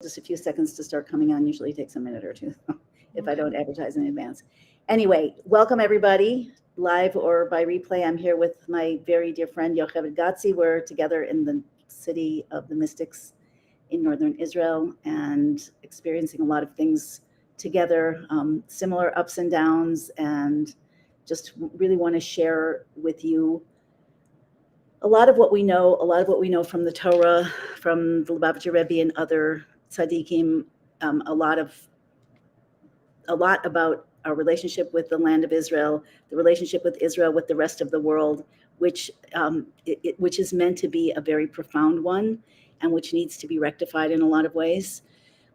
just a few seconds to start coming on. Usually takes a minute or two if I Okay. don't advertise in advance. Anyway, welcome everybody, live or by replay. I'm here with my very dear friend Yocheved Godsi. We're together in the city of the Mystics in northern Israel and experiencing a lot of things together, similar ups and downs, and just really want to share with you a lot of what we know from the Torah, from the Lubavitcher Rebbe and other tzaddikim, um, a lot of a lot about our relationship with the land of Israel, the relationship with Israel with the rest of the world, which is meant to be a very profound one, and which needs to be rectified in a lot of ways.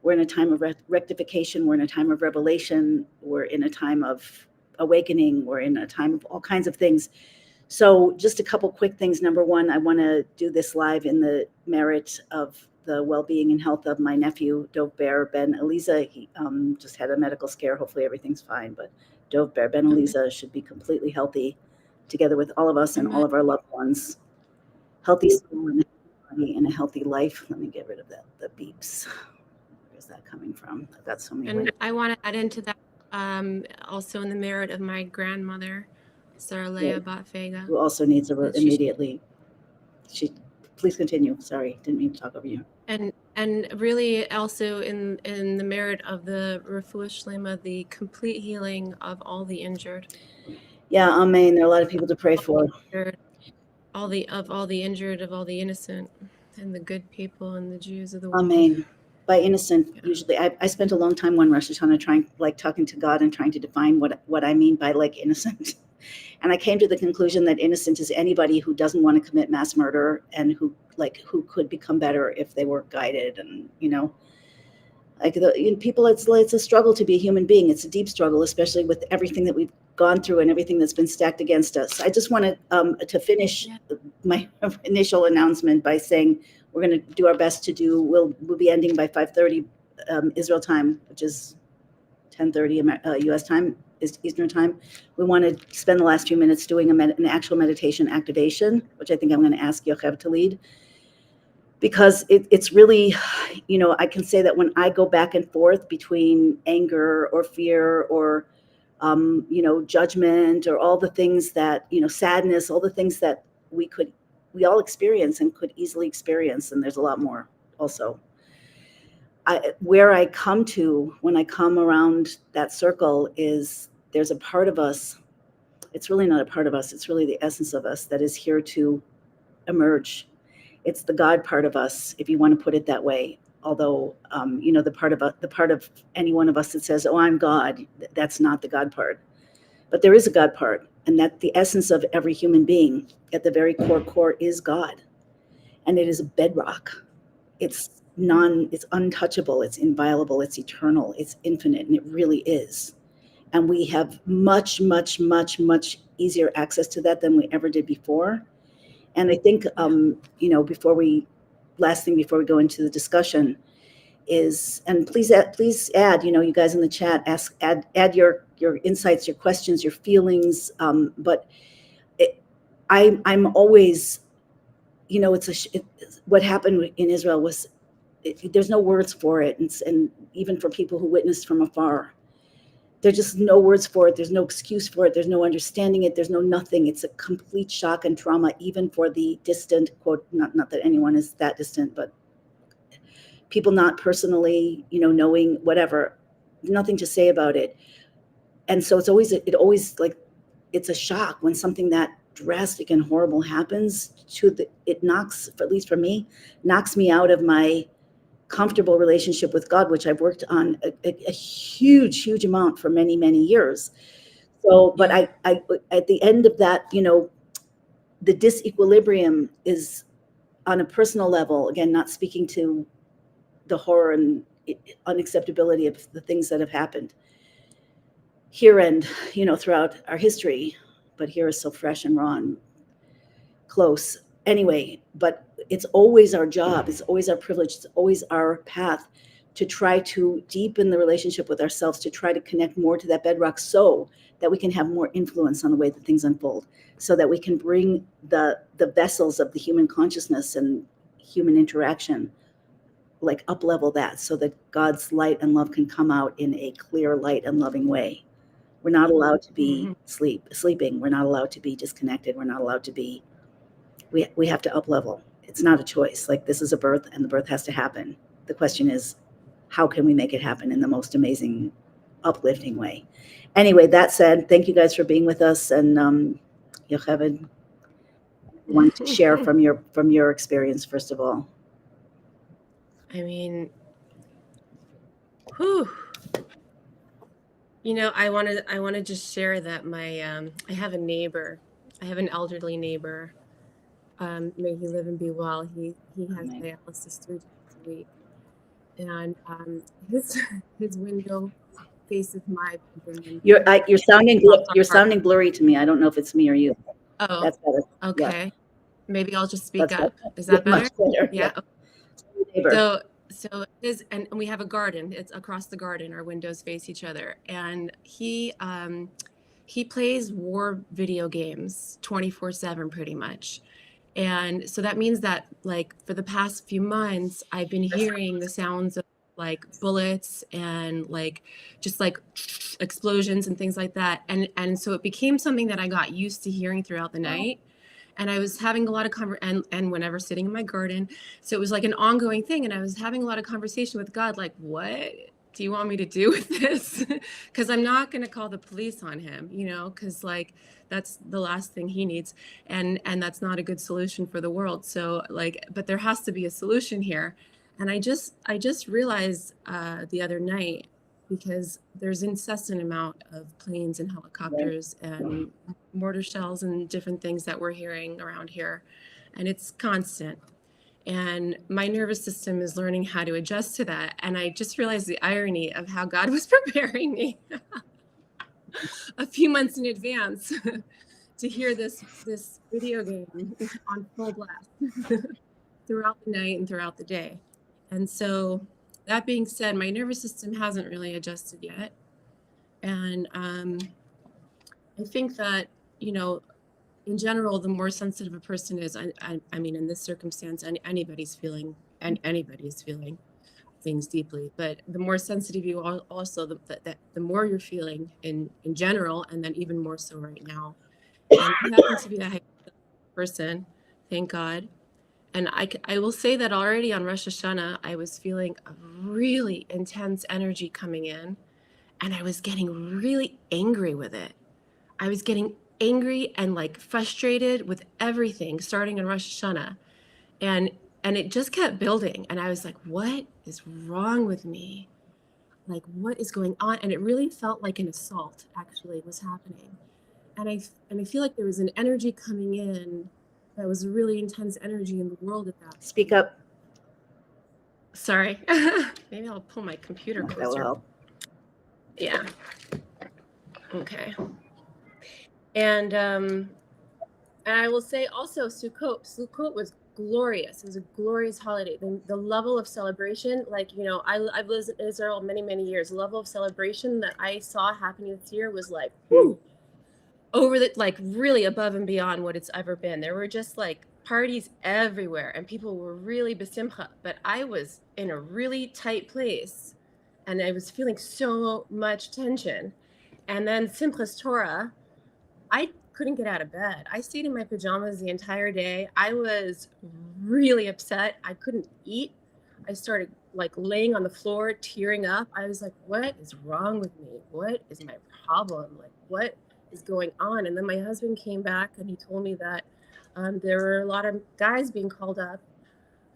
We're in a time of rectification. We're in a time of revelation. We're in a time of awakening. We're in a time of all kinds of things. So just a couple quick things. Number one, I want to do this live in the merit of the well-being and health of my nephew, Dov Ber Ben Eliza. He just had a medical scare. Hopefully everything's fine, but Dov Ber Ben Eliza should be completely healthy together with all of us and all Amen. of our loved ones. Healthy soul and a healthy body and a healthy life. Let me get rid of the beeps. Where's that coming from? I've got so many And ways. I want to add into that also in the merit of my grandmother, Sarah Leah Bat Vega. Who also needs a that she- immediately. Please continue. Sorry, didn't mean to talk over you. and really also in the merit of the Refuah Shlema, the complete healing of all the injured. Yeah, amen. There are a lot of people to pray for. All the injured, of all the innocent, and the good people and the Jews of the world. Amen. By innocent, usually I spent a long time one Rosh Hashanah talking to God and trying to define what I mean by innocent. And I came to the conclusion that innocent is anybody who doesn't want to commit mass murder and who could become better if they were guided. And people, it's a struggle to be a human being. It's a deep struggle, especially with everything that we've gone through and everything that's been stacked against us. I just want to finish my initial announcement by saying we're going to do our best to do. We'll be ending by 5:30 Israel time, which is 10:30 U.S. time, is Eastern time. We want to spend the last few minutes doing an actual meditation activation, which I think I'm going to ask Yocheved to lead. Because it's really, I can say that when I go back and forth between anger or fear or, judgment or all the things that, sadness, all the things that we all experience and could easily experience. And there's a lot more also. Where I come to when I come around that circle is there's a part of us. It's really not a part of us. It's really the essence of us that is here to emerge. It's the God part of us, if you want to put it that way. Although, the part of any one of us that says, "Oh, I'm God," that's not the God part. But there is a God part, and that the essence of every human being at the very core is God, and it is a bedrock. It's untouchable. It's inviolable. It's eternal. It's infinite, and it really is. And we have much, much, much, much easier access to that than we ever did before. And I think, before we go into the discussion is, and please add, you guys in the chat, add your insights, your questions, your feelings. But I'm always, what happened in Israel was, there's no words for it. And even for people who witnessed from afar, there's just no words for it. There's no excuse for it. There's no understanding it. There's no nothing. It's a complete shock and trauma, even for the distant, quote, not that anyone is that distant, but people not personally, knowing whatever, nothing to say about it. And so it's always it's a shock when something that drastic and horrible happens it knocks, at least for me, knocks me out of my comfortable relationship with God, which I've worked on a huge amount for many, many years. So, but I at the end of that, the disequilibrium is on a personal level, again, not speaking to the horror and unacceptability of the things that have happened here and, throughout our history, but here is so fresh and raw and close. Anyway, but it's always our job, it's always our privilege, it's always our path to try to deepen the relationship with ourselves, to try to connect more to that bedrock so that we can have more influence on the way that things unfold, so that we can bring the vessels of the human consciousness and human interaction like up level that so that God's light and love can come out in a clear light and loving way. We're not allowed to be sleeping. We're not allowed to be disconnected. We're not allowed to be, we have to up level. It's not a choice. Like, this is a birth and the birth has to happen. The question is, how can we make it happen in the most amazing, uplifting way? Anyway, that said, thank you guys for being with us. And Yocheved, want to share from your experience, first of all. I mean, whew. You know, I want to just share that my I have a neighbor. I have an elderly neighbor. May he live and be well. He has dialysis 3 times a week, and his window faces my bedroom. You're sounding blurry to me. I don't know if it's me or you. Oh, that's better. Okay. Yeah. Maybe I'll just speak That's up. better. Is that better? Better. Yeah. Neighbor. So and we have a garden. It's across the garden. Our windows face each other, and he plays war video games 24/7 pretty much. And so that means that, like, for the past few months, I've been hearing the sounds of like bullets and like just like explosions and things like that. And so it became something that I got used to hearing throughout the night. And I was having a lot of and whenever sitting in my garden, so it was like an ongoing thing. And I was having a lot of conversation with God, like, what do you want me to do with this? Because I'm not going to call the police on him, you know, because like that's the last thing he needs, and that's not a good solution for the world. So like, but there has to be a solution here. And I just realized the other night, because there's incessant amount of planes and helicopters and mortar shells and different things that we're hearing around here, and it's constant. And my nervous system is learning how to adjust to that. And I just realized the irony of how God was preparing me a few months in advance to hear this video game on full blast throughout the night and throughout the day. And so that being said, my nervous system hasn't really adjusted yet. And I think that, you know, in general, the more sensitive a person is, I mean, in this circumstance, anybody's feeling things deeply, but the more sensitive you are, also the more you're feeling in general, and then even more so right now. And I happen to be a high person, thank God. And I will say that already on Rosh Hashanah, I was feeling a really intense energy coming in, and I was getting really angry with it. I was getting angry and like frustrated with everything starting in Rosh Hashanah. And it just kept building. And I was like, what is wrong with me? Like, what is going on? And it really felt like an assault actually was happening. And I feel like there was an energy coming in that was a really intense energy in the world at that point. Speak up. Sorry. Maybe I'll pull my computer closer. That will help. Yeah. Okay. And I will say also, Sukkot was glorious. It was a glorious holiday. The level of celebration, like, you know, I've lived in Israel many years. The level of celebration that I saw happening this year was like, whew, over the, like, really above and beyond what it's ever been. There were just like parties everywhere, and people were really besimcha. But I was in a really tight place, and I was feeling so much tension. And then Simchas Torah, I couldn't get out of bed. I stayed in my pajamas the entire day. I was really upset. I couldn't eat. I started like laying on the floor, tearing up. I was like, what is wrong with me? What is my problem? Like, what is going on? And then my husband came back and he told me that there were a lot of guys being called up,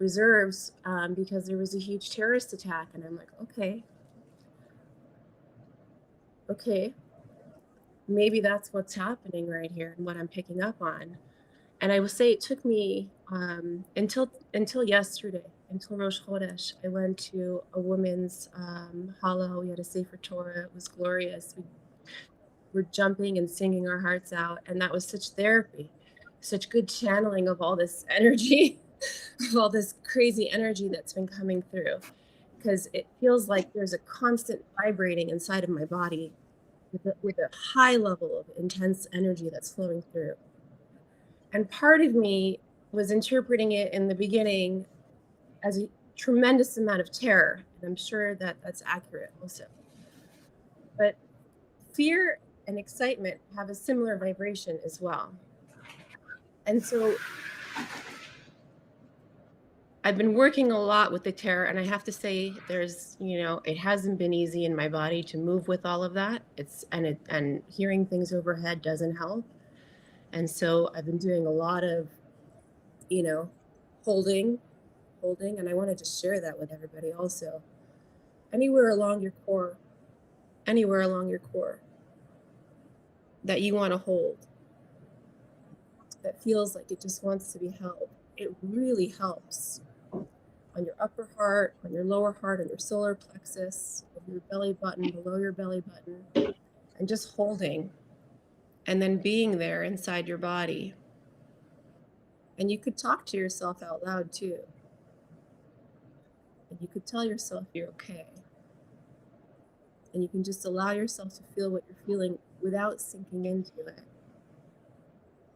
reserves, because there was a huge terrorist attack. And I'm like, okay. Maybe that's what's happening right here and what I'm picking up on. And I will say it took me until yesterday, until Rosh Chodesh. I went to a women's hallel. We had a Sefer Torah. It was glorious. We were jumping and singing our hearts out. And that was such therapy, such good channeling of all this energy, of all this crazy energy that's been coming through. Because it feels like there's a constant vibrating inside of my body with a high level of intense energy that's flowing through. And part of me was interpreting it in the beginning as tremendous amount of terror, and I'm sure that that's accurate also. But fear and excitement have a similar vibration as well. And so I've been working a lot with the terror, and I have to say it hasn't been easy in my body to move with all of that. And hearing things overhead doesn't help. And so I've been doing a lot of, holding, and I want to just share that with everybody also. Anywhere along your core that you want to hold, that feels like it just wants to be held. It really helps on your upper heart, on your lower heart, on your solar plexus, over your belly button, below your belly button, and just holding, and then being there inside your body. And you could talk to yourself out loud too. And you could tell yourself you're okay. And you can just allow yourself to feel what you're feeling without sinking into it.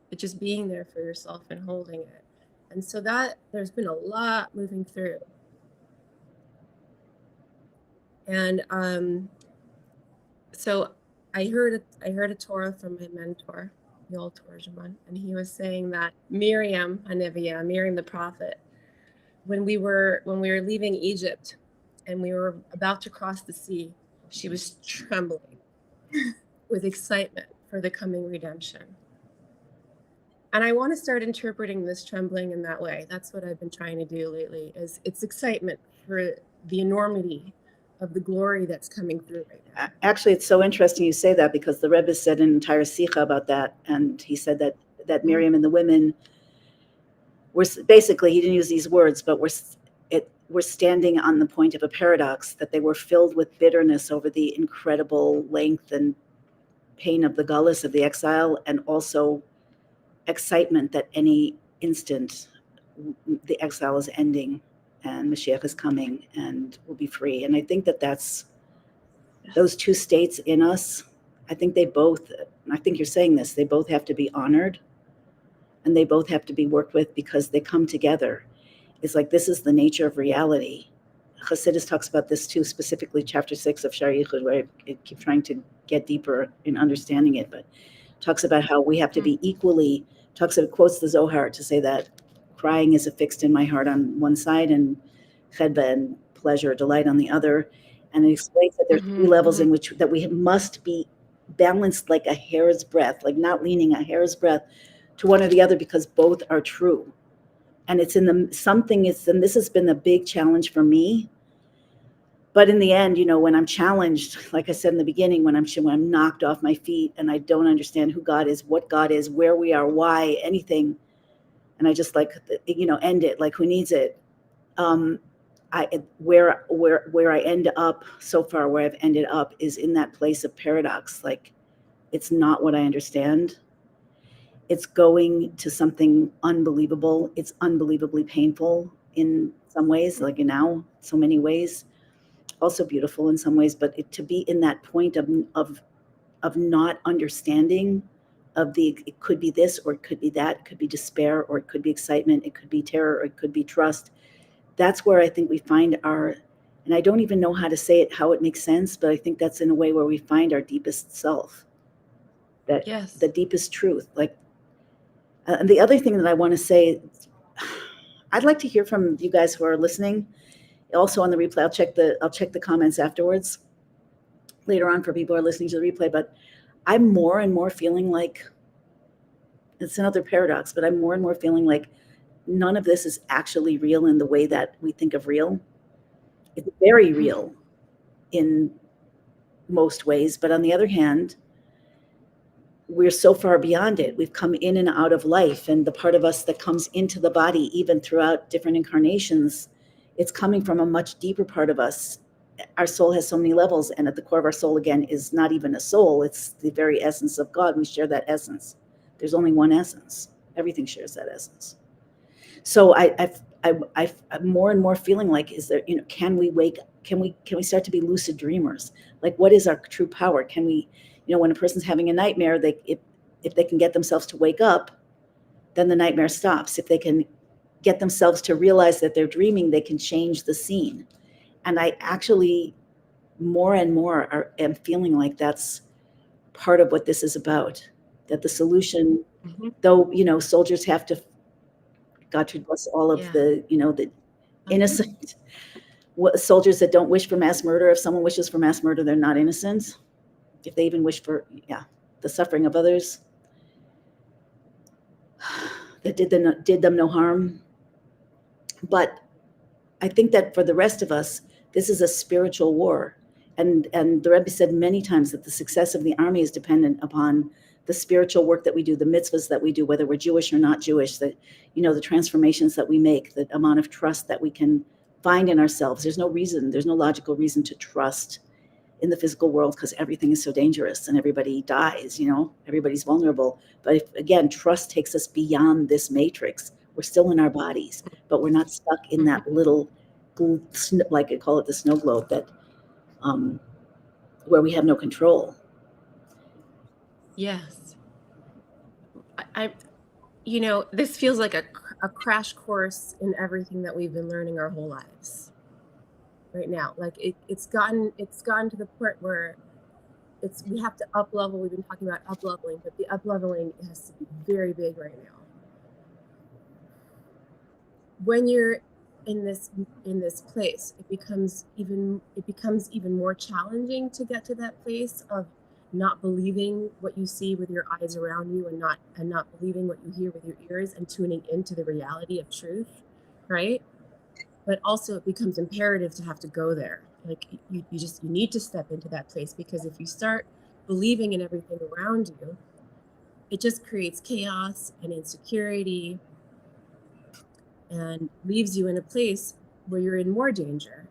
But just being there for yourself and holding it. And so that there's been a lot moving through. And so I heard a Torah from my mentor, the old Torah, and he was saying that Miriam the prophet, when we were leaving Egypt and we were about to cross the sea, she was trembling with excitement for the coming redemption. And I want to start interpreting this trembling in that way. That's what I've been trying to do lately, is it's excitement for the enormity of the glory that's coming through right now. Actually, it's so interesting you say that, because the Rebbe said an entire sikha about that. And he said that Miriam and the women were basically, he didn't use these words, but we're standing on the point of a paradox, that they were filled with bitterness over the incredible length and pain of the gullus, of the exile, and also excitement that any instant the exile is ending and Mashiach is coming and we'll be free. And I think that's those two states in us. I think I think you're saying this, they both have to be honored and they both have to be worked with, because they come together. It's like, this is the nature of reality. Chassidus talks about this too, specifically chapter 6 of Shar Yichud, where I keep trying to get deeper in understanding it, but talks about how we have to be equally, quotes the Zohar to say that crying is affixed in my heart on one side and chedba and pleasure, delight on the other. And it explains that there's three levels in which that we must be balanced like a hair's breadth, like not leaning a hair's breadth to one or the other, because both are true. And it's in the something is, and this has been a big challenge for me. But in the end, when I'm challenged, like I said in the beginning, when I'm knocked off my feet and I don't understand who God is, what God is, where we are, why, anything, and I just end it, like, who needs it? Where I end up so far, where I've ended up, is in that place of paradox. Like, it's not what I understand. It's going to something unbelievable. It's unbelievably painful in some ways, like now, so many ways. Also beautiful in some ways, but to be in that point of not understanding, it could be this or it could be that, it could be despair or it could be excitement, it could be terror, or it could be trust. That's where I think we find and I don't even know how to say it, how it makes sense, but I think that's in a way where we find our deepest self, that Yes. the deepest truth. Like, and the other thing that I want to say, I'd like to hear from you guys who are listening. Also on the replay, I'll check the comments afterwards, later on, for people who are listening to the replay. But I'm more and more feeling like, it's another paradox, but I'm more and more feeling like none of this is actually real in the way that we think of real. It's very real in most ways, but on the other hand, we're so far beyond it. We've come in and out of life, and the part of us that comes into the body, even throughout different incarnations, it's coming from a much deeper part of us. Our soul has so many levels, and at the core of our soul, again, is not even a soul. It's the very essence of God. We share that essence. There's only one essence. Everything shares that essence. So I'm more and more feeling like, is there, can we wake? Can we start to be lucid dreamers? Like, what is our true power? Can we, when a person's having a nightmare, if they can get themselves to wake up, then the nightmare stops. If they can get themselves to realize that they're dreaming, they can change the scene. And I actually more and more am feeling like that's part of what this is about, that the solution, though, soldiers have to, God should bless all of the, the innocent soldiers that don't wish for mass murder. If someone wishes for mass murder, they're not innocent. If they even wish for, the suffering of others that did them no harm. But I think that for the rest of us, this is a spiritual war. And the Rebbe said many times that the success of the army is dependent upon the spiritual work that we do, the mitzvahs that we do, whether we're Jewish or not Jewish, that, the transformations that we make, the amount of trust that we can find in ourselves. There's no logical reason to trust in the physical world, because everything is so dangerous and everybody dies, everybody's vulnerable. But if, again, trust takes us beyond this matrix. We're still in our bodies, but we're not stuck in that little, like I call it, the snow globe, that where we have no control. Yes. I this feels like a crash course in everything that we've been learning our whole lives right now. Like it's gotten to the point where we have to up level. We've been talking about up leveling, but the up leveling has to be very big right now. When you're in this place, it becomes even more challenging to get to that place of not believing what you see with your eyes around you, and not believing what you hear with your ears, and tuning into the reality of truth, right? But also it becomes imperative to have to go there. Like you need to step into that place, because if you start believing in everything around you, it just creates chaos and insecurity and leaves you in a place where you're in more danger,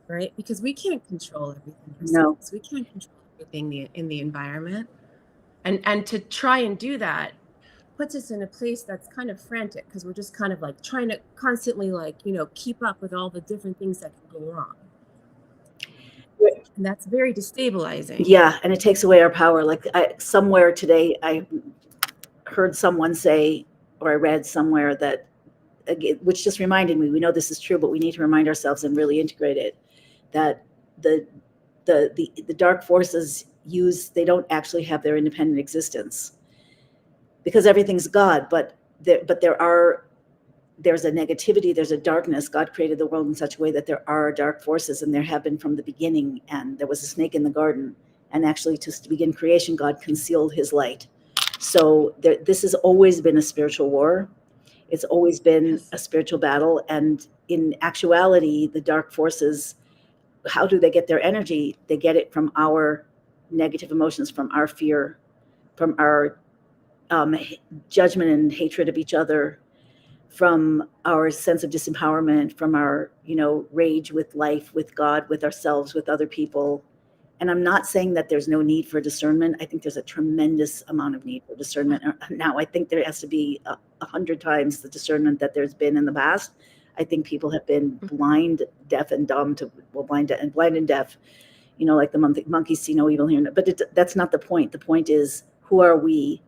right? Because we can't control everything ourselves. No. We can't control everything in the environment. And to try and do that puts us in a place that's kind of frantic, because we're just kind of like trying to constantly keep up with all the different things that can go wrong. And that's very destabilizing. Yeah, and it takes away our power. Like somewhere today, I heard someone say, or I read somewhere that, which just reminded me, we know this is true, but we need to remind ourselves and really integrate it, that the dark forces they don't actually have their independent existence, because everything's God, but there's a negativity, there's a darkness. God created the world in such a way that there are dark forces, and there have been from the beginning. And there was a snake in the garden, and actually to begin creation, God concealed his light. So this has always been a spiritual war. It's always been a spiritual battle. And in actuality, the dark forces, how do they get their energy? They get it from our negative emotions, from our fear, from our judgment and hatred of each other, from our sense of disempowerment, from our, rage with life, with God, with ourselves, with other people. And I'm not saying that there's no need for discernment. I think there's a tremendous amount of need for discernment now. I think there has to be 100 times the discernment that there's been in the past. I think people have been blind, deaf, and dumb blind and deaf, like the monkeys see no evil here. But that's not the point. The point is, who are we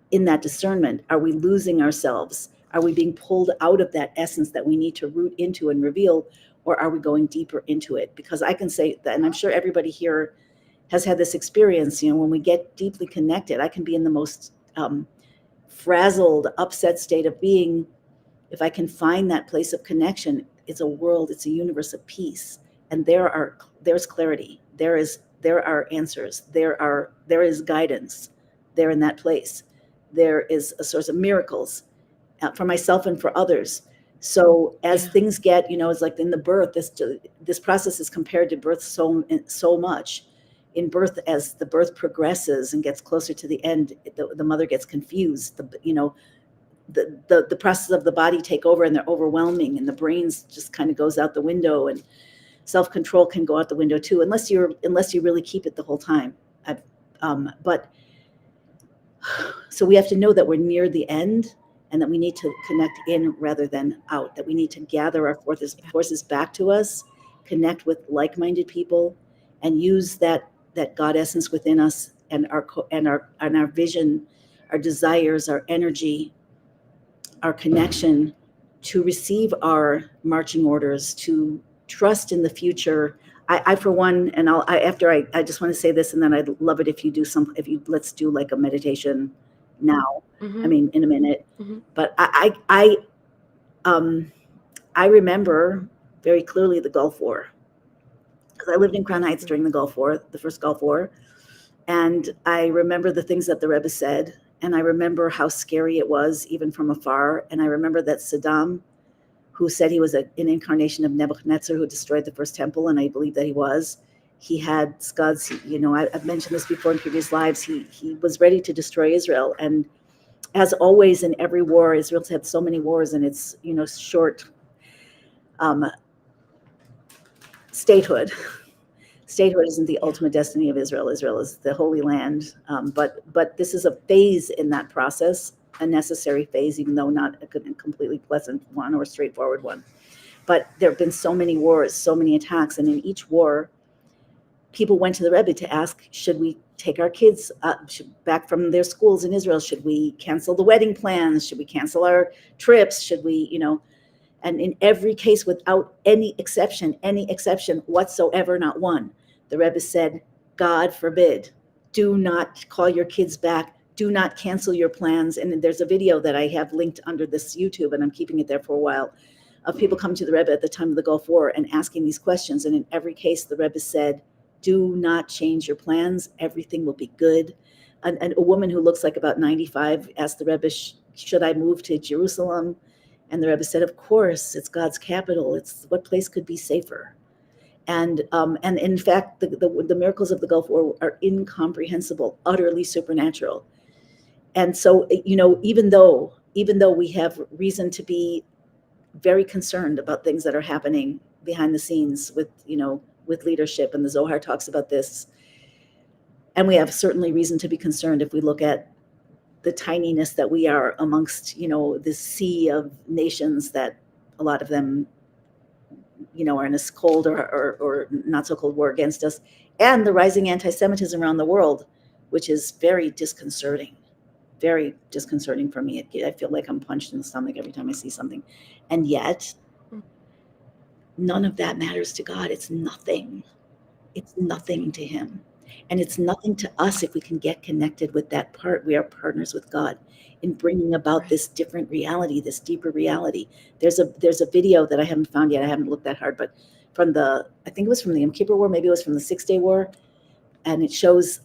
in that discernment? Are we losing ourselves? Are we being pulled out of that essence that we need to root into and reveal, or are we going deeper into it? Because I can say that, and I'm sure everybody here has had this experience, when we get deeply connected, I can be in the most frazzled, upset state of being. If I can find that place of connection, it's a world, it's a universe of peace. And there's clarity. There are answers. There is guidance there in that place. There is a source of miracles for myself and for others. So as things get, it's like in the birth, this process is compared to birth so much. In birth, as the birth progresses and gets closer to the end, the mother gets confused. The process of the body take over, and they're overwhelming, and the brains just kind of goes out the window, and self-control can go out the window too, unless you really keep it the whole time. But so we have to know that we're near the end, and that we need to connect in rather than out, that we need to gather our forces back to us, connect with like-minded people, and use that God essence within us, and our vision, our desires, our energy, our connection to receive our marching orders, to trust in the future. I for one, and I just want to say this, and then I'd love it if you do let's do like a meditation now. I mean, in a minute. But I remember very clearly the Gulf War, because I lived in Crown Heights during the Gulf War, the first Gulf War. And I remember the things that the Rebbe said, and I remember how scary it was, even from afar. And I remember that Saddam, who said he was an incarnation of Nebuchadnezzar who destroyed the first temple, and I believe that he was. He had Godsi, I've mentioned this before in previous lives. He was ready to destroy Israel, and as always in every war, Israel's had so many wars, and it's short statehood. Statehood isn't the ultimate destiny of Israel. Israel is the Holy Land, but this is a phase in that process, a necessary phase, even though not a completely pleasant one or a straightforward one. But there have been so many wars, so many attacks, and in each war, people went to the Rebbe to ask, should we take our kids back from their schools in Israel? Should we cancel the wedding plans? Should we cancel our trips? Should we, and in every case, without any exception whatsoever, not one, the Rebbe said, God forbid, do not call your kids back. Do not cancel your plans. And there's a video that I have linked under this YouTube, and I'm keeping it there for a while, of people coming to the Rebbe at the time of the Gulf War and asking these questions. And in every case, the Rebbe said, do not change your plans. Everything will be good. And a woman who looks like about 95 asked the Rebbe, should I move to Jerusalem? And the Rebbe said, of course, it's God's capital. What place could be safer? And in fact, the miracles of the Gulf War are incomprehensible, utterly supernatural. And so, even though we have reason to be very concerned about things that are happening behind the scenes with leadership, and the Zohar talks about this, and we have certainly reason to be concerned if we look at the tininess that we are amongst, this sea of nations that a lot of them, are in a cold or not so cold war against us, and the rising anti-Semitism around the world, which is very disconcerting for me. I feel like I'm punched in the stomach every time I see something. And yet, none of that matters to God. It's nothing. It's nothing to him. And it's nothing to us if we can get connected with that part. We are partners with God in bringing about this different reality, this deeper reality. There's a video that I haven't found yet. I haven't looked that hard, but I think it was from the Yom Kippur War, maybe it was from the 6-Day War, and it shows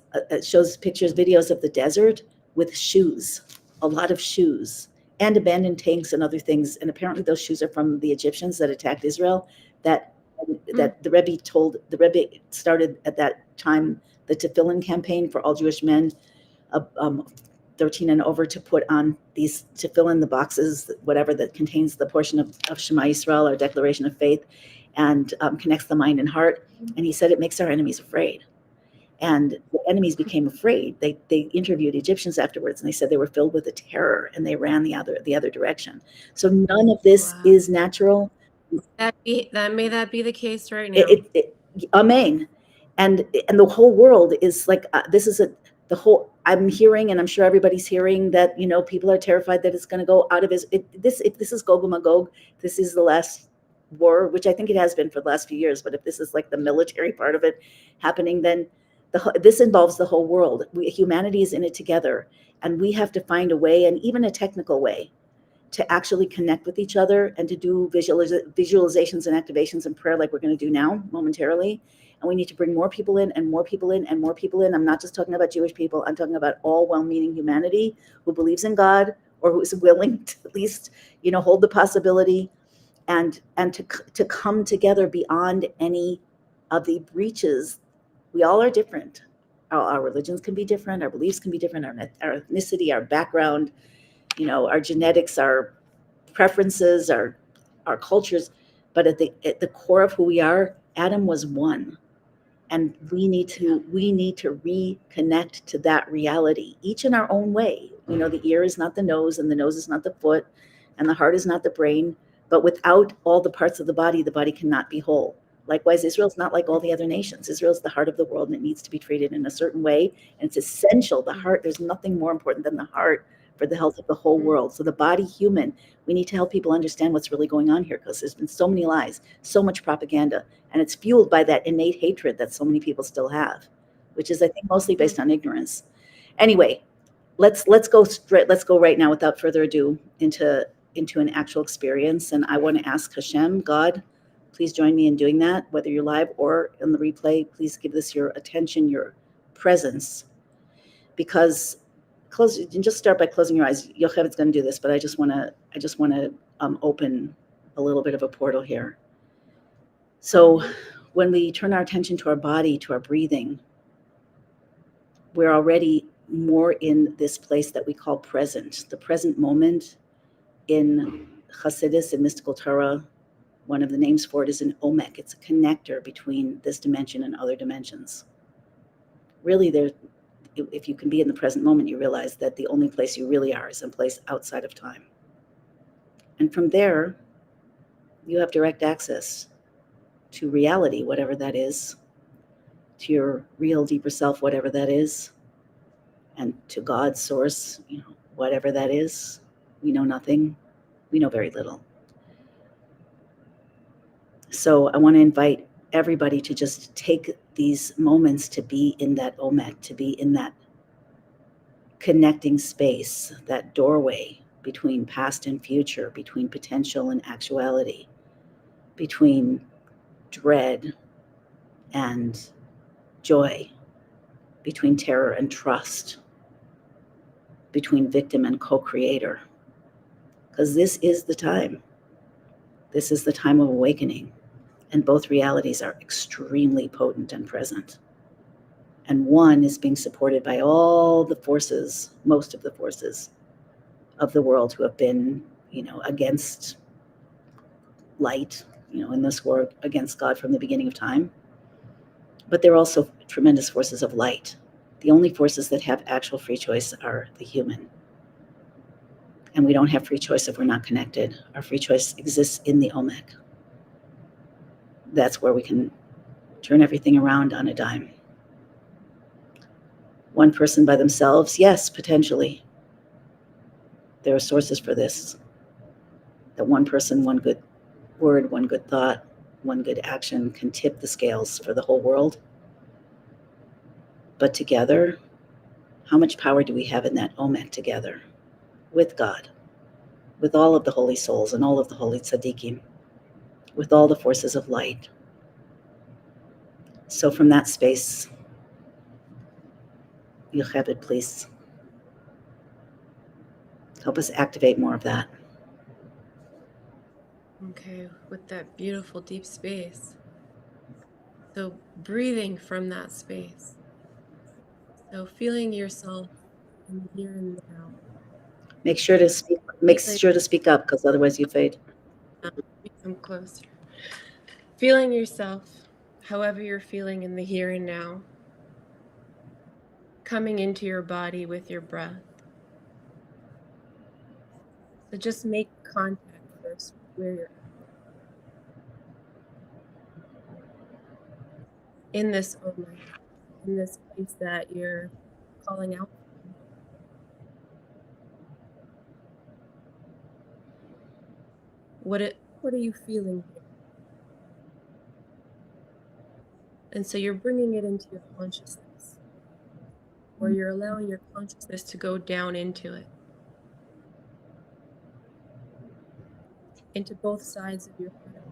pictures, videos of the desert with shoes, a lot of shoes, and abandoned tanks and other things. And apparently those shoes are from the Egyptians that attacked Israel. That the Rebbe started at that time the Tefillin campaign for all Jewish men, 13 and over, to put on these Tefillin, the boxes, whatever, that contains the portion of Shema Yisrael, our declaration of faith, and connects the mind and heart. And he said it makes our enemies afraid. And the enemies became afraid. They interviewed Egyptians afterwards, and they said they were filled with a terror, and they ran the other direction. So none of this is natural. May that be the case right now. Amen. And the whole world is like, I'm hearing, and I'm sure everybody's hearing, that people are terrified that it's going to go out of if this is Gog and Magog, this is the last war, which I think it has been for the last few years. But if this is like the military part of it happening, then this involves the whole world. Humanity is in it together, and we have to find a way, and even a technical way, to actually connect with each other and to do visualizations and activations and prayer like we're going to do now momentarily. And we need to bring more people in and more people in and more people in. I'm not just talking about Jewish people. I'm talking about all well-meaning humanity who believes in God, or who is willing to at least, hold the possibility and to come together beyond any of the breaches. We all are different. Our religions can be different. Our beliefs can be different. Our ethnicity, our background, our genetics, our preferences, our cultures. But at the core of who we are, Adam was one. And we need to reconnect to that reality, each in our own way. The ear is not the nose, and the nose is not the foot, and the heart is not the brain. But without all the parts of the body cannot be whole. Likewise, Israel's not like all the other nations. Israel's the heart of the world, and it needs to be treated in a certain way. And it's essential. The heart, there's nothing more important than the heart for the health of the whole world. So the body, human, we need to help people understand what's really going on here, because there's been so many lies, so much propaganda, and it's fueled by that innate hatred that so many people still have, which is, I think, mostly based on ignorance. Anyway, let's go right now, without further ado, into an actual experience. And I want to ask Hashem, God, please join me in doing that, whether you're live or on the replay. Please give this your attention, your presence, because just start by closing your eyes. Yocheved is going to do this, but I just want to open a little bit of a portal here. So when we turn our attention to our body, to our breathing, we're already more in this place that we call present, the present moment. In Hasidus and mystical Torah, one of the names for it is an omek. It's a connector between this dimension and other dimensions. Really, if you can be in the present moment, you realize that the only place you really are is a place outside of time. And from there, you have direct access to reality, whatever that is, to your real deeper self, whatever that is, and to God's source, whatever that is. We know nothing. We know very little. So I want to invite everybody to just take these moments to be in that omek, to be in that connecting space, that doorway between past and future, between potential and actuality, between dread and joy, between terror and trust, between victim and co-creator. Because this is the time. This is the time of awakening. And both realities are extremely potent and present. And one is being supported by all the forces, most of the forces of the world, who have been, against light, in this war against God from the beginning of time. But there are also tremendous forces of light. The only forces that have actual free choice are the human. And we don't have free choice if we're not connected. Our free choice exists in the omek. That's where we can turn everything around on a dime. One person by themselves, yes, potentially. There are sources for this. That one person, one good word, one good thought, one good action can tip the scales for the whole world. But together, how much power do we have in that omek together? With God, with all of the holy souls and all of the holy tzaddikim, with all the forces of light. So from that space, Yocheved, please help us activate more of that. Okay, with that beautiful deep space. So breathing from that space. So feeling yourself in the here and now. Make sure to speak up, because otherwise you fade. Come closer. Feeling yourself, however you're feeling in the here and now. Coming into your body with your breath. So just make contact first with where you're at. In this moment, in this place that you're calling out from. What are you feeling here? And so you're bringing it into your consciousness, or you're allowing your consciousness to go down into it, into both sides of your head.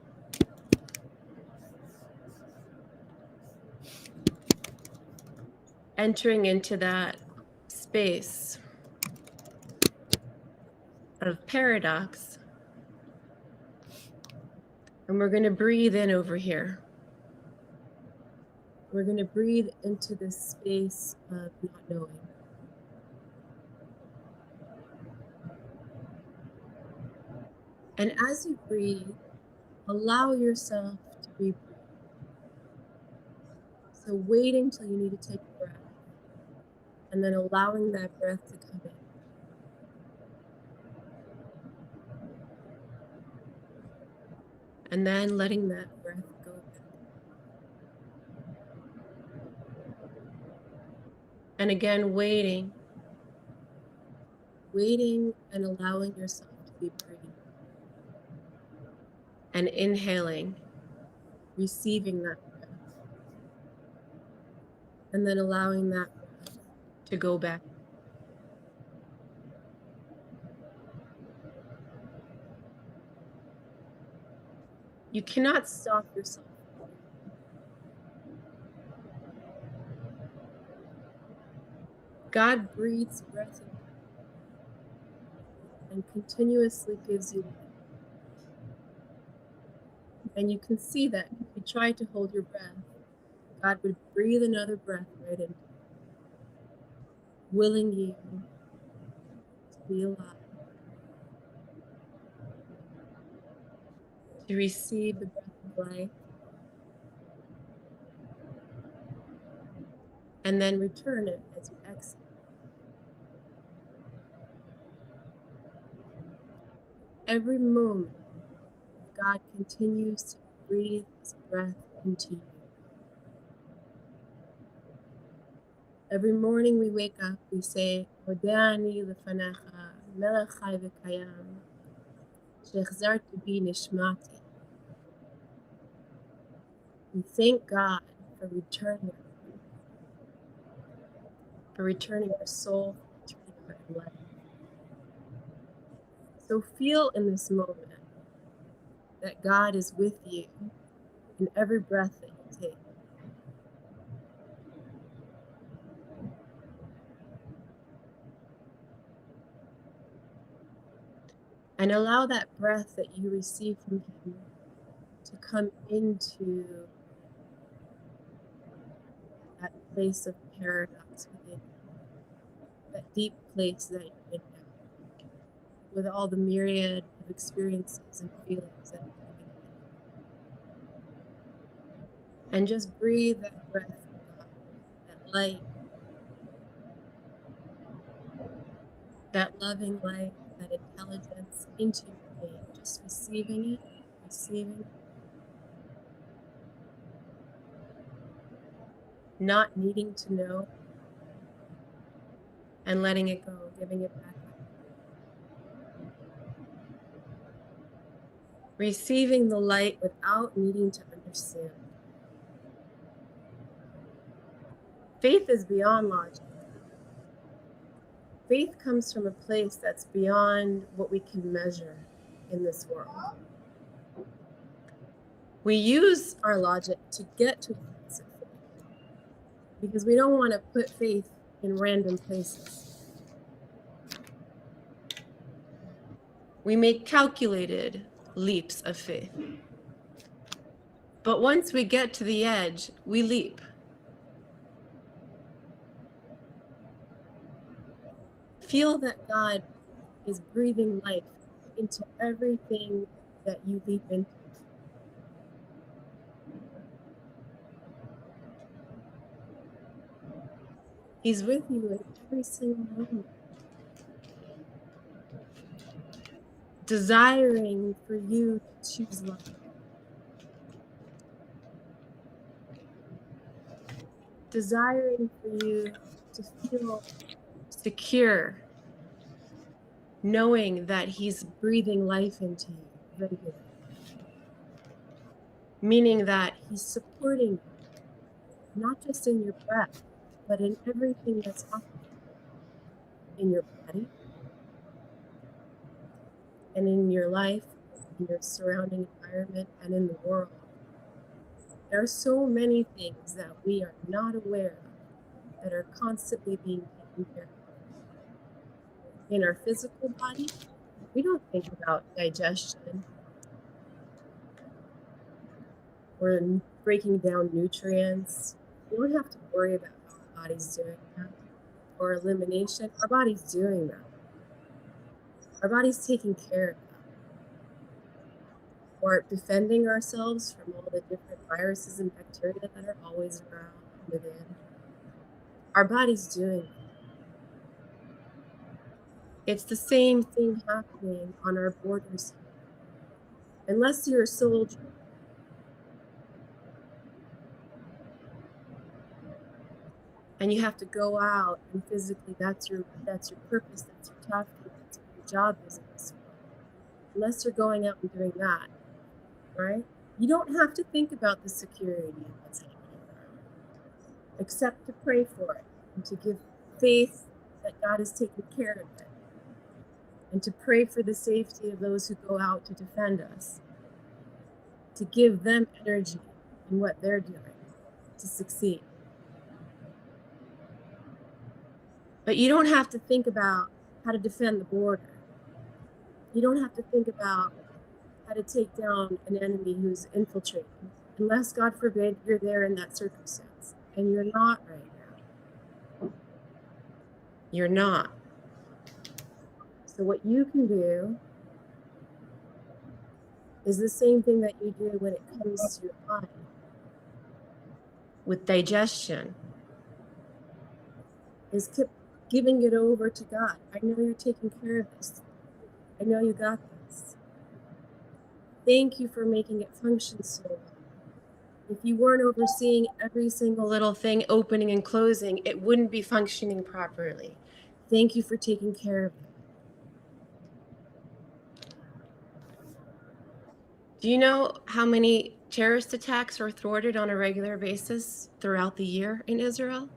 Entering into that space of paradox. And we're going to breathe in over here. We're going to breathe into this space of not knowing. And as you breathe, allow yourself to be breathing. So waiting till you need to take a breath, and then allowing that breath to come in. And then letting that breath go back. And again, waiting waiting and allowing yourself to be breathing and inhaling, receiving that breath, and then allowing that breath to go back. You cannot stop yourself from breathing. God breathes breath in and continuously gives you life. And you can see that if you try to hold your breath, God would breathe another breath right into you, willing you to be alive, to receive the breath of life, and then return it as you exhale. Every moment, God continues to breathe His breath into you. Every morning we wake up, we say, Odeani lefanecha, melech chai v'kayam, she'achzarti bi nishmati. We thank God for returning our soul, for returning our life. So feel in this moment that God is with you in every breath that you take. And allow that breath that you receive from Him to come into that place of paradox within you, that deep place that you're in now, with all the myriad of experiences and feelings that are coming in. And just breathe that breath of God, that light, that loving light, that intelligence into your being, just receiving it, not needing to know, and letting it go, giving it back up. Receiving the light without needing to understand. Faith is beyond logic. Faith comes from a place that's beyond what we can measure in this world. We use our logic to get to a place of faith because we don't want to put faith in random places. We make calculated leaps of faith. But once we get to the edge, we leap. Feel that God is breathing life into everything that you leap into. He's with you in every single moment, desiring for you to choose life. Desiring for you to feel secure, knowing that He's breathing life into you regularly. Meaning that He's supporting you, not just in your breath, but in everything that's happening in your body and in your life, in your surrounding environment, and in the world. There are so many things that we are not aware of that are constantly being taken care of. In our physical body, we don't think about digestion or breaking down nutrients. We don't have to worry about how our body's doing that. Or elimination. Our body's doing that. Our body's taking care of that. Or defending ourselves from all the different viruses and bacteria that are always around within. Our body's doing that. It's the same thing happening on our borders. Unless you're a soldier, and you have to go out and physically, that's your purpose, that's your task, job is in this world, unless you're going out and doing that, right? You don't have to think about the security of what's happening around, except to pray for it and to give faith that God is taking care of it, and to pray for the safety of those who go out to defend us, to give them energy in what they're doing to succeed. But you don't have to think about how to defend the border. You don't have to think about how to take down an enemy who's infiltrating, unless, God forbid, you're there in that circumstance. And you're not right now. You're not. So what you can do is the same thing that you do when it comes to your body with digestion, is keep giving it over to God. I know you're taking care of this. I know you got this. Thank you for making it function so well. If you weren't overseeing every single little thing opening and closing, it wouldn't be functioning properly. Thank you for taking care of it. Do you know how many terrorist attacks are thwarted on a regular basis throughout the year in Israel?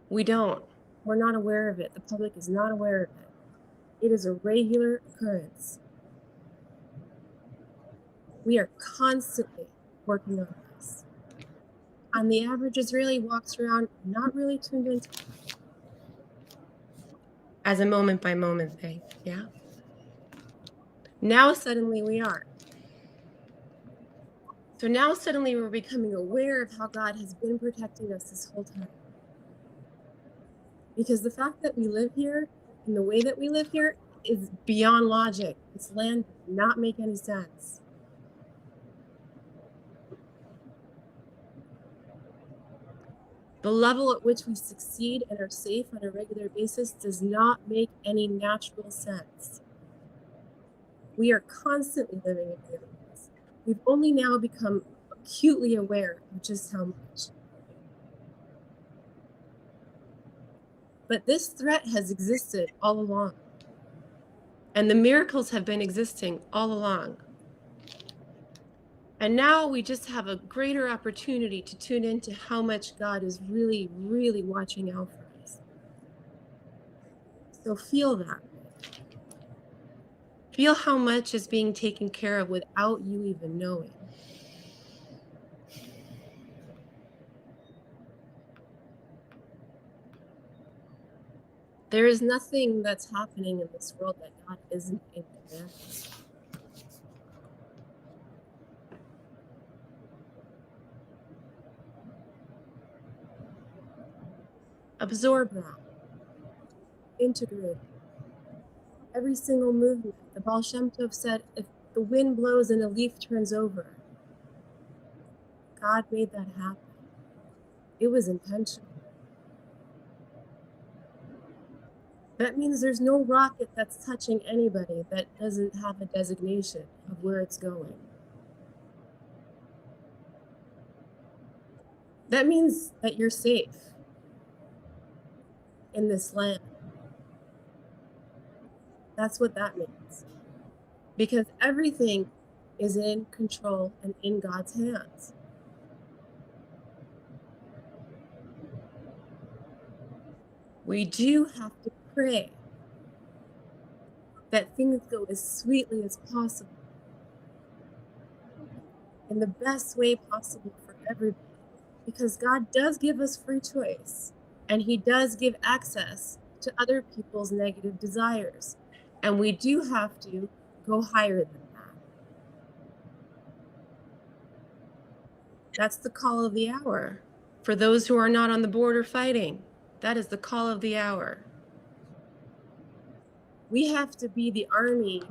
We don't. We're not aware of it. The public is not aware of it. It is a regular occurrence. We are constantly working on this. And the average Israeli walks around not really tuned into it. As a moment by moment thing, yeah? Now suddenly we are. So now suddenly we're becoming aware of how God has been protecting us this whole time. Because the fact that we live here in the way that we live here is beyond logic. This land does not make any sense. The level at which we succeed and are safe on a regular basis does not make any natural sense. We are constantly living in fear. We've only now become acutely aware of just how much. But this threat has existed all along. And the miracles have been existing all along. And now we just have a greater opportunity to tune into how much God is really, really watching out for us. So feel that. Feel how much is being taken care of without you even knowing. There is nothing that's happening in this world that God isn't in command of. Absorb that. Integrate. Every single movement. The Baal Shem Tov said, if the wind blows and a leaf turns over, God made that happen. It was intentional. That means there's no rocket that's touching anybody that doesn't have a designation of where it's going. That means that you're safe in this land. That's what that means. Because everything is in control and in God's hands. We do have to pray that things go as sweetly as possible, in the best way possible for everybody. Because God does give us free choice, and He does give access to other people's negative desires. And we do have to go higher than that. That's the call of the hour. For those who are not on the border fighting, that is the call of the hour. We have to be the army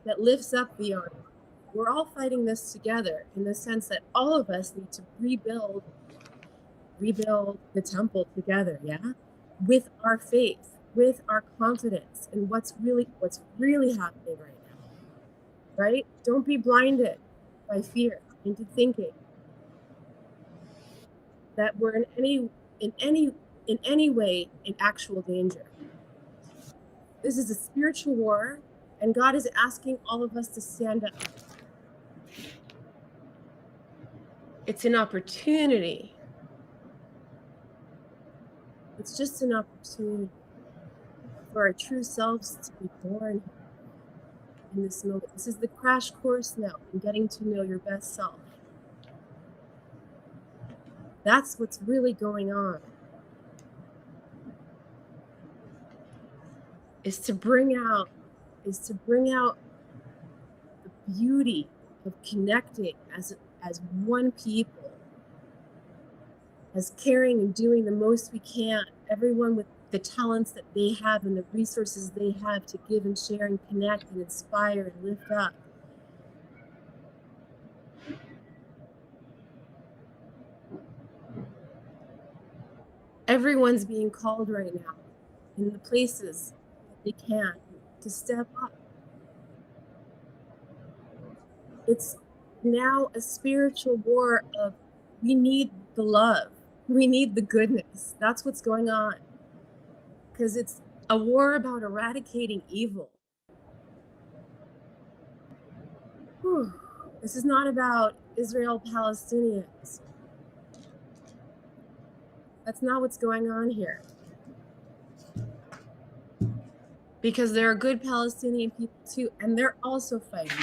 that lifts up the army. We're all fighting this together in the sense that all of us need to rebuild the temple together, yeah? With our faith, with our confidence in what's really happening right now, right? Don't be blinded by fear into thinking that we're in any way in actual danger. This is a spiritual war, and God is asking all of us to stand up. It's an opportunity. It's just an opportunity for our true selves to be born in this moment. This is the crash course now in getting to know your best self. That's what's really going on. Is to bring out the beauty of connecting as one people, as caring and doing the most we can, everyone with the talents that they have and the resources they have to give and share and connect and inspire and lift up. Everyone's being called right now in the places that they can to step up. It's now a spiritual war of we need the love. We need the goodness. That's what's going on. Because it's a war about eradicating evil. Whew. This is not about Israel-Palestinians. That's not what's going on here. Because there are good Palestinian people too, and they're also fighting.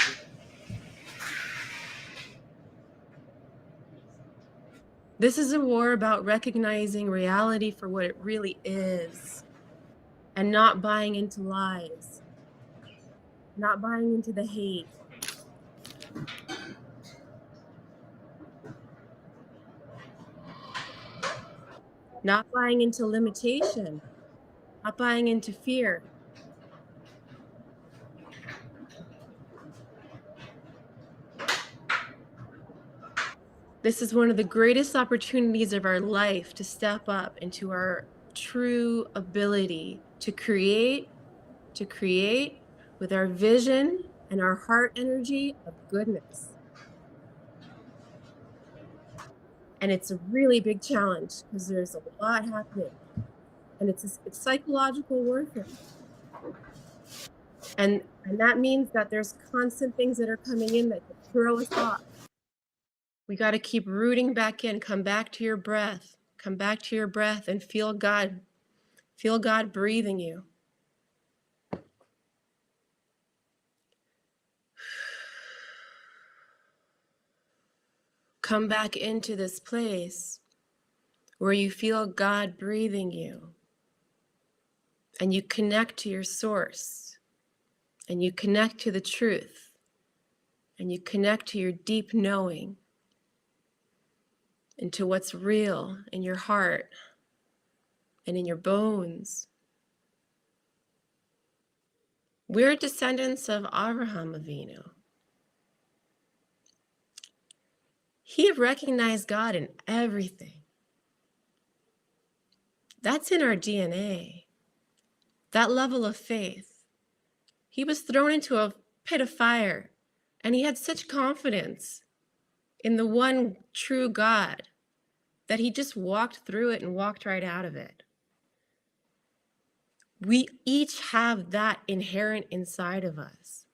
This is a war about recognizing reality for what it really is and not buying into lies, not buying into the hate. Not buying into limitation, not buying into fear. This is one of the greatest opportunities of our life to step up into our true ability to create with our vision and our heart energy of goodness. And it's a really big challenge because there's a lot happening. And it's psychological warfare. And that means that there's constant things that are coming in that throw us off. We got to keep rooting back in. Come back to your breath. Come back to your breath and feel God. Feel God breathing you. Come back into this place where you feel God breathing you. And you connect to your source. And you connect to the truth. And you connect to your deep knowing. And to what's real in your heart and in your bones. We're descendants of Abraham Avinu. He recognized God in everything. That's in our DNA. That level of faith. He was thrown into a pit of fire, and he had such confidence in the one true God that he just walked through it and walked right out of it. We each have that inherent inside of us.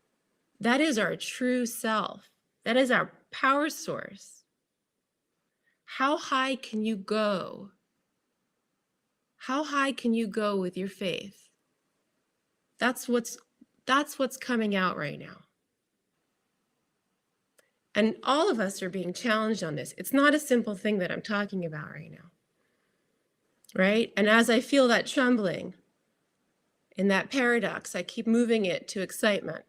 That is our true self. That is our power source. How high can you go? How high can you go with your faith? That's what's coming out right now. And all of us are being challenged on this. It's not a simple thing that I'm talking about right now. Right? And as I feel that trembling in that paradox, I keep moving it to excitement.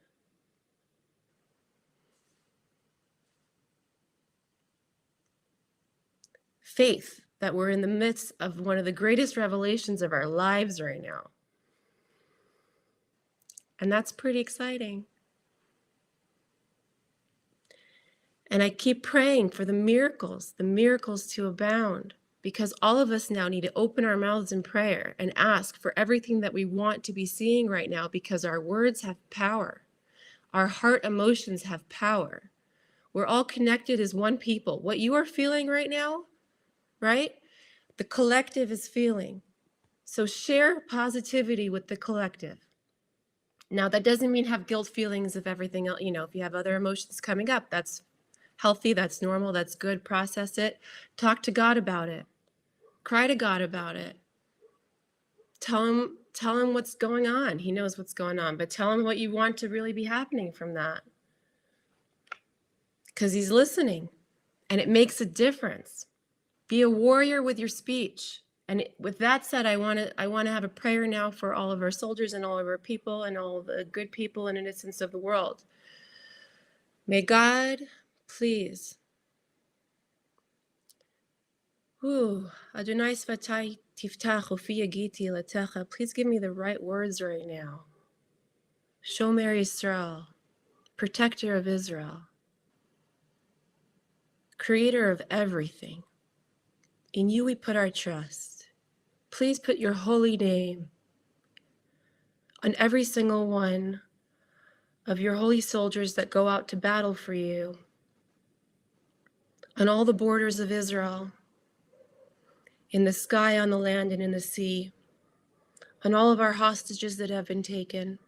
Faith that we're in the midst of one of the greatest revelations of our lives right now. And that's pretty exciting. And I keep praying for the miracles to abound, because all of us now need to open our mouths in prayer and ask for everything that we want to be seeing right now, because our words have power. Our heart emotions have power. We're all connected as one people. What you are feeling right now, right? The collective is feeling. So share positivity with the collective. Now, that doesn't mean have guilt feelings of everything else. If you have other emotions coming up, that's healthy, that's normal, that's good. Process it. Talk to God about it. Cry to God about it. Tell him what's going on. He knows what's going on, but tell him what you want to really be happening from that. Because he's listening, and it makes a difference. Be a warrior with your speech. And with that said, I want to have a prayer now for all of our soldiers and all of our people and all of the good people and innocents of the world. May God please, Adonai Svatai Tiftach Ufi Yagiti Latecha, please give me the right words right now. Shomer Yisrael, protector of Israel, creator of everything. In you we put our trust. Please put your holy name on every single one of your holy soldiers that go out to battle for you, on all the borders of Israel, in the sky, on the land, and in the sea, on all of our hostages that have been taken,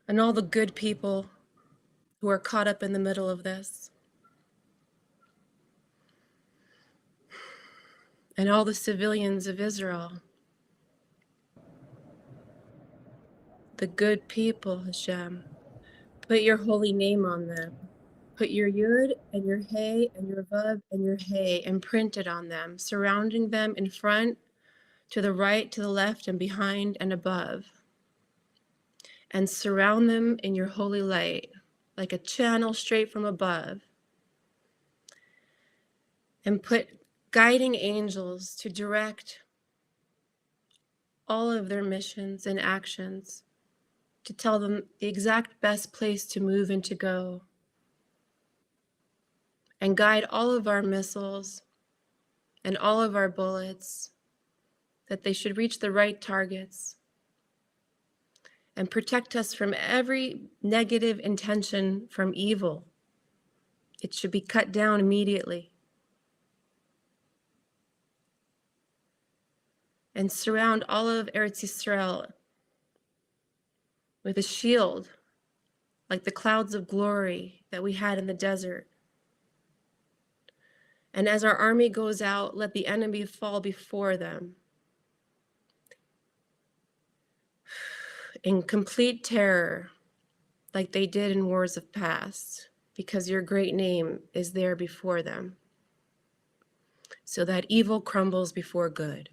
on all the good people who are caught up in the middle of this, and all the civilians of Israel, the good people, Hashem. Put your holy name on them. Put your Yud and your Hey and your Vav and your Hey imprinted on them, surrounding them in front, to the right, to the left, and behind and above. And surround them in your holy light, like a channel straight from above. And put guiding angels to direct all of their missions and actions, to tell them the exact best place to move and to go. And guide all of our missiles and all of our bullets, that they should reach the right targets. And protect us from every negative intention from evil. It should be cut down immediately. And surround all of Eretz Yisrael with a shield, like the clouds of glory that we had in the desert. And as our army goes out, let the enemy fall before them in complete terror, like they did in wars of past, because your great name is there before them, so that evil crumbles before good,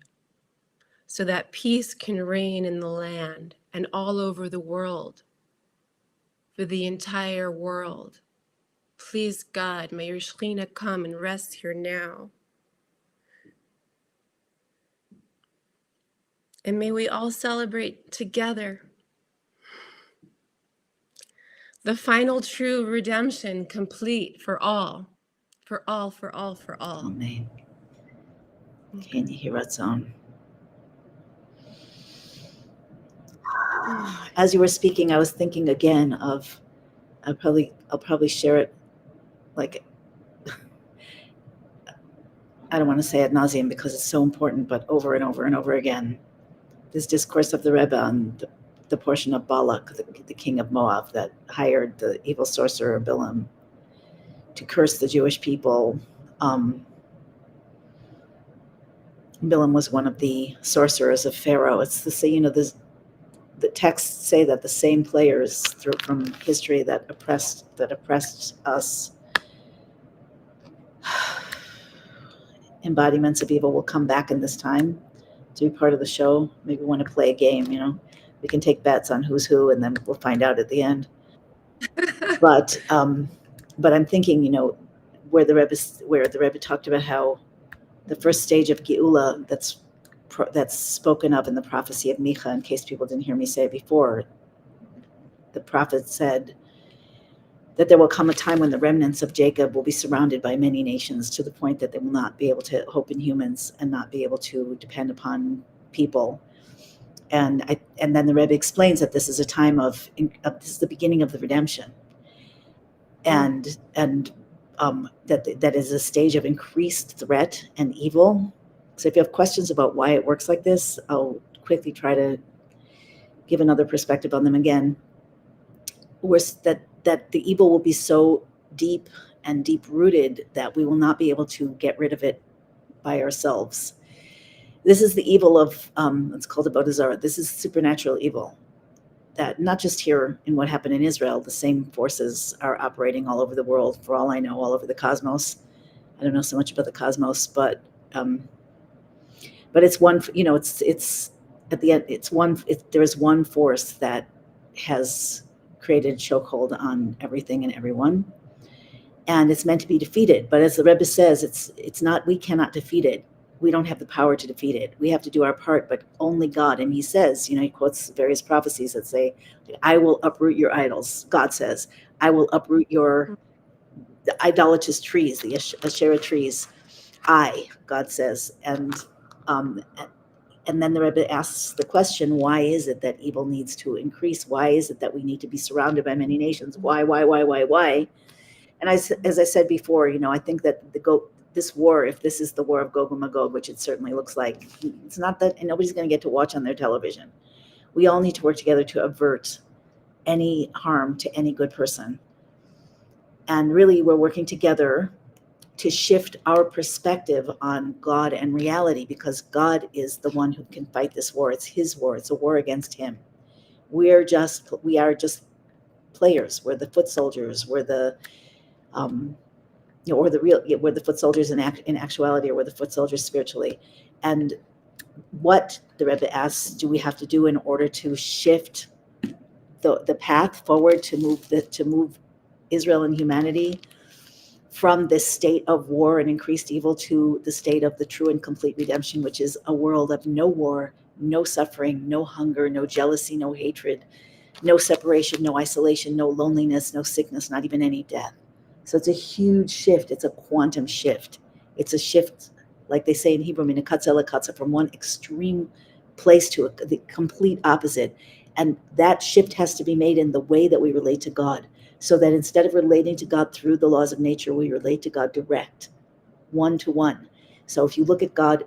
so that peace can reign in the land and all over the world, for the entire world. Please, God, may your Shekhinah come and rest here now. And may we all celebrate together the final true redemption, complete for all, for all, for all, for all. Amen. Okay, Nihiratzon. As you were speaking, I was thinking again of, I'll probably share it, like, I don't want to say ad nauseum because it's so important, but over and over and over again, this discourse of the Rebbe on the portion of Balak, the king of Moab, that hired the evil sorcerer Bilam to curse the Jewish people. Bilam was one of the sorcerers of Pharaoh. It's the texts say that the same players from history that oppressed us, embodiments of evil, will come back in this time to be part of the show. Maybe we want to play a game, we can take bets on who's who, and then we'll find out at the end. But I'm thinking, where the Rebbe talked about how the first stage of Geula that's spoken of in the prophecy of Micha, in case people didn't hear me say it before, the prophet said that there will come a time when the remnants of Jacob will be surrounded by many nations, to the point that they will not be able to hope in humans and not be able to depend upon people. And then the Rebbe explains that this is a time this is the beginning of the redemption, and that is a stage of increased threat and evil. So if you have questions about why it works like this, I'll quickly try to give another perspective on them again, that the evil will be so deep and deep rooted that we will not be able to get rid of it by ourselves. This is the evil of, it's called a Bodhisattva. This is supernatural evil. That not just here in what happened in Israel, the same forces are operating all over the world, for all I know, all over the cosmos. I don't know so much about the cosmos, but it's one, it's at the end, there is one force that has created a chokehold on everything and everyone, and it's meant to be defeated. But as the Rebbe says, it's not, we cannot defeat it. We don't have the power to defeat it. We have to do our part, but only God. And he says, he quotes various prophecies that say, I will uproot your idols. God says, I will uproot the idolatrous trees, the Asherah trees. God says. And then the Rebbe asks the question, why is it that evil needs to increase? Why is it that we need to be surrounded by many nations? Why? And as I said before, I think that this war, if this is the war of Gog and Magog, which it certainly looks like, it's not that, and nobody's going to get to watch on their television. We all need to work together to avert any harm to any good person. And really, we're working together to shift our perspective on God and reality, because God is the one who can fight this war. It's his war. It's a war against him. We are just players. We're the foot soldiers. We're the we're the foot soldiers in actuality, or we're the foot soldiers spiritually. And what the Rebbe asks, do we have to do in order to shift the path forward to move Israel and humanity from this state of war and increased evil to the state of the true and complete redemption, which is a world of no war, no suffering, no hunger, no jealousy, no hatred, no separation, no isolation, no loneliness, no sickness, not even any death. So it's a huge shift. It's a quantum shift. It's a shift, like they say in Hebrew, from one extreme place to the complete opposite. And that shift has to be made in the way that we relate to God, so that instead of relating to God through the laws of nature, we relate to God direct, one to one. So if you look at God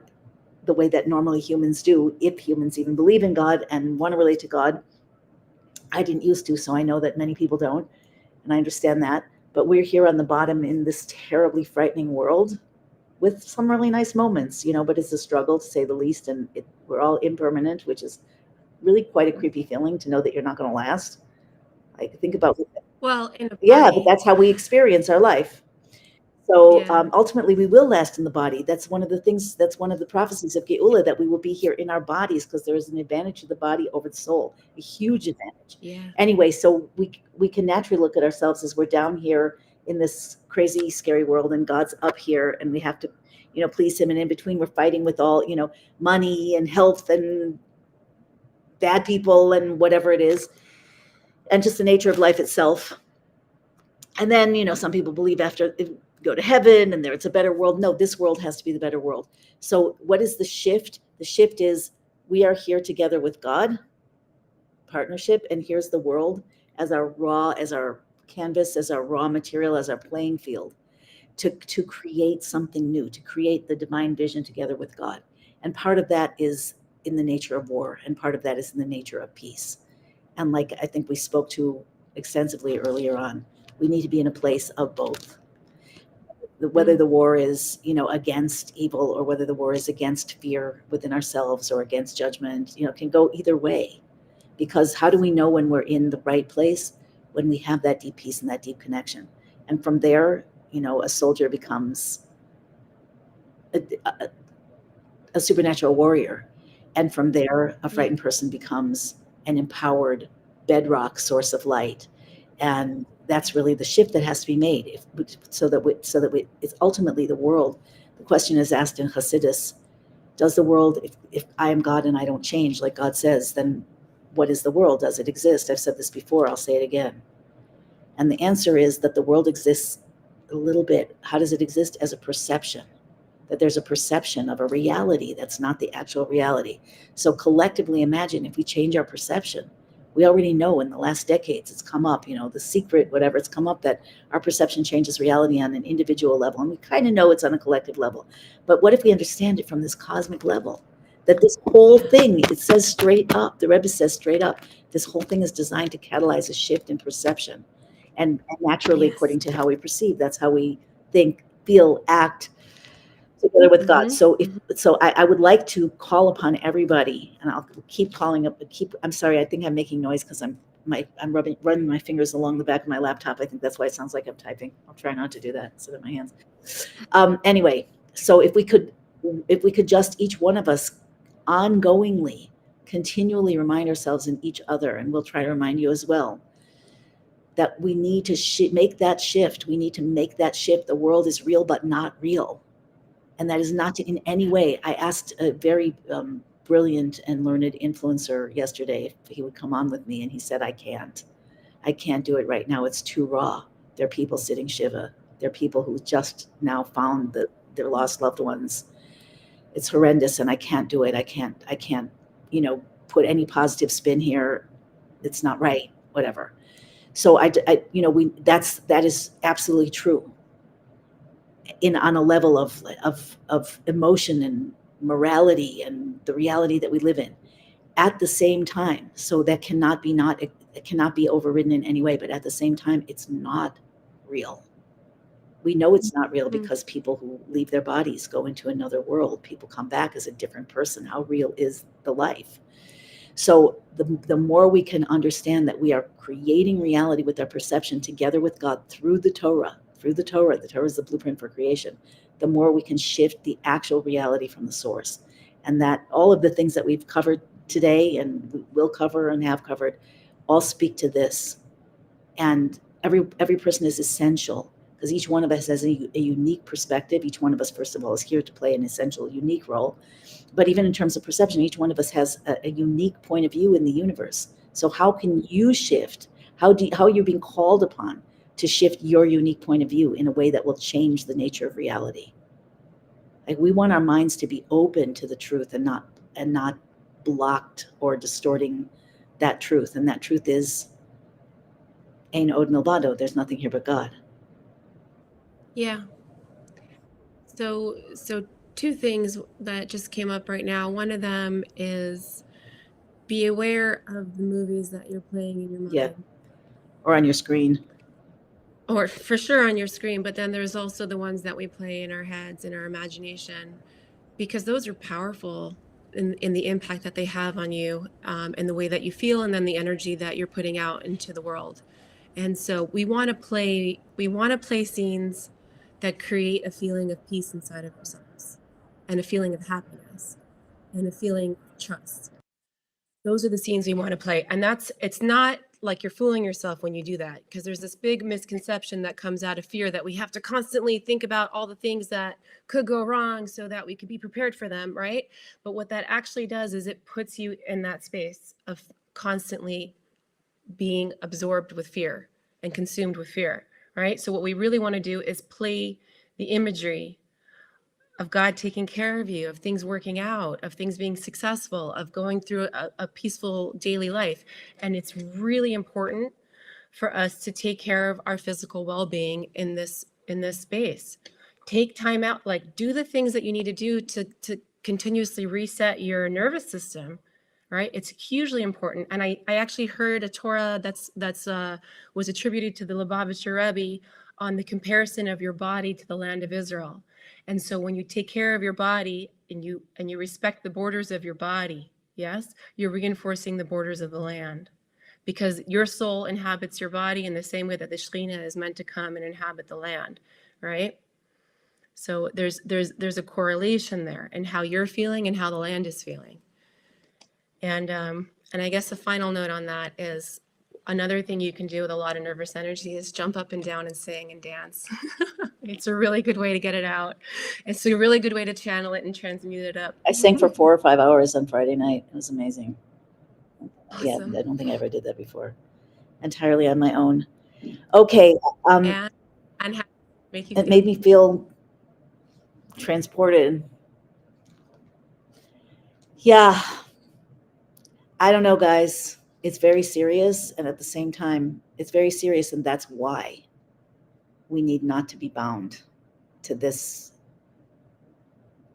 the way that normally humans do, if humans even believe in God and want to relate to God, I didn't used to, so I know that many people don't, and I understand that. But we're here on the bottom in this terribly frightening world with some really nice moments, but it's a struggle, to say the least. And we're all impermanent, which is really quite a creepy feeling, to know that you're not going to last. Like, think about, Well, in a but body. that's how we experience our life. So Yeah. ultimately, we will last in the body. That's one of the things. That's one of the prophecies of Geula, that we will be here in our bodies, because there is an advantage of the body over the soul, a huge advantage. Yeah. Anyway, so we can naturally look at ourselves as we're down here in this crazy, scary world, and God's up here, and we have to, please him. And in between, we're fighting with all, money and health and bad people and whatever it is, and just the nature of life itself. And then, some people believe after go to heaven and there it's a better world. No, this world has to be the better world. So what is the shift? The shift is, we are here together with God, partnership, and here's the world as our canvas, as our raw material, as our playing field, to create something new, to create the divine vision together with God. And part of that is in the nature of war, and part of that is in the nature of peace. And like I think we spoke to extensively earlier on, we need to be in a place of both. Whether the war is, against evil, or whether the war is against fear within ourselves, or against judgment, can go either way. Because how do we know when we're in the right place? When we have that deep peace and that deep connection. And from there, a soldier becomes a supernatural warrior. And from there, a frightened person becomes an empowered bedrock source of light. And that's really the shift that has to be made, so that it's ultimately the world. The question is asked in Hasidus: does the world, if I am God and I don't change, like God says, then what is the world? Does it exist? I've said this before, I'll say it again. And the answer is that the world exists a little bit. How does it exist? As a perception. That there's a perception of a reality that's not the actual reality. So collectively, imagine if we change our perception. We already know in the last decades it's come up, the secret, whatever, it's come up that our perception changes reality on an individual level. And we kind of know it's on a collective level. But what if we understand it from this cosmic level? That this whole thing, it says straight up, the Rebbe says straight up, this whole thing is designed to catalyze a shift in perception. And naturally, Yes. according to how we perceive, that's how we think, feel, act together with God. So I would like to call upon everybody, and I'll keep calling up, I'm sorry, I think I'm making noise because I'm running my fingers along the back of my laptop. I think that's why it sounds like I'm typing. I'll try not to do that instead of my hands. Anyway, so if we could just, each one of us, ongoingly, continually remind ourselves and each other, and we'll try to remind you as well, that we need to make that shift. We need to make that shift. The world is real, but not real. And that is not in any way. I asked a very brilliant and learned influencer yesterday if he would come on with me, and he said, I can't do it right now. It's too raw. There are people sitting Shiva. There are people who just now found their lost loved ones. It's horrendous, and I can't do it. I can't, put any positive spin here. It's not right, whatever. So that is absolutely true on a level of emotion and morality and the reality that we live in. At the same time, so that it cannot be overridden in any way, but at the same time, it's not real. We know it's not real because people who leave their bodies go into another world. People come back as a different person. How real is the life? So the more we can understand that we are creating reality with our perception together with God through the Torah. The Torah is the blueprint for creation. The more we can shift the actual reality from the source. And that all of the things that we've covered today and we will cover and have covered all speak to this. And every person is essential because each one of us has a unique perspective. Each one of us, first of all, is here to play an essential, unique role. But even in terms of perception, each one of us has a unique point of view in the universe. So how can you shift? How are you being called upon to shift your unique point of view in a way that will change the nature of reality? Like, we want our minds to be open to the truth and not blocked or distorting that truth. And that truth is Ein Od Milvado. There's nothing here but God. Yeah. So two things that just came up right now. One of them is be aware of the movies that you're playing in your mind. Yeah. Or on your screen. Or for sure on your screen, but then there's also the ones that we play in our heads, in our imagination, because those are powerful in the impact that they have on you, and the way that you feel, and then the energy that you're putting out into the world. And so we want to play scenes that create a feeling of peace inside of ourselves, and a feeling of happiness, and a feeling of trust. Those are the scenes we want to play. And it's not like you're fooling yourself when you do that, because there's this big misconception that comes out of fear that we have to constantly think about all the things that could go wrong so that we could be prepared for them, right? But what that actually does is it puts you in that space of constantly being absorbed with fear and consumed with fear, right? So what we really want to do is play the imagery of God taking care of you, of things working out, of things being successful, of going through a peaceful daily life. And it's really important for us to take care of our physical well-being in this space. Take time out, like do the things that you need to do to continuously reset your nervous system, right? It's hugely important. And I actually heard a Torah that's was attributed to the Lubavitcher Rebbe on the comparison of your body to the land of Israel. And so when you take care of your body and you respect the borders of your body, yes, you're reinforcing the borders of the land, because your soul inhabits your body in the same way that the Shekhinah is meant to come and inhabit the land, right? So there's a correlation there in how you're feeling and how the land is feeling. And I guess the final note on that is, another thing you can do with a lot of nervous energy is jump up and down and sing and dance. It's a really good way to get it out. It's a really good way to channel it and transmute it up. I sang for 4 or 5 hours on Friday night. It was amazing. Awesome. Yeah, I don't think I ever did that before. Entirely on my own. Okay. And how make you it feel? made me feel transported. Yeah. I don't know, guys. It's very serious, and at the same time, it's very serious, and that's why we need not to be bound to this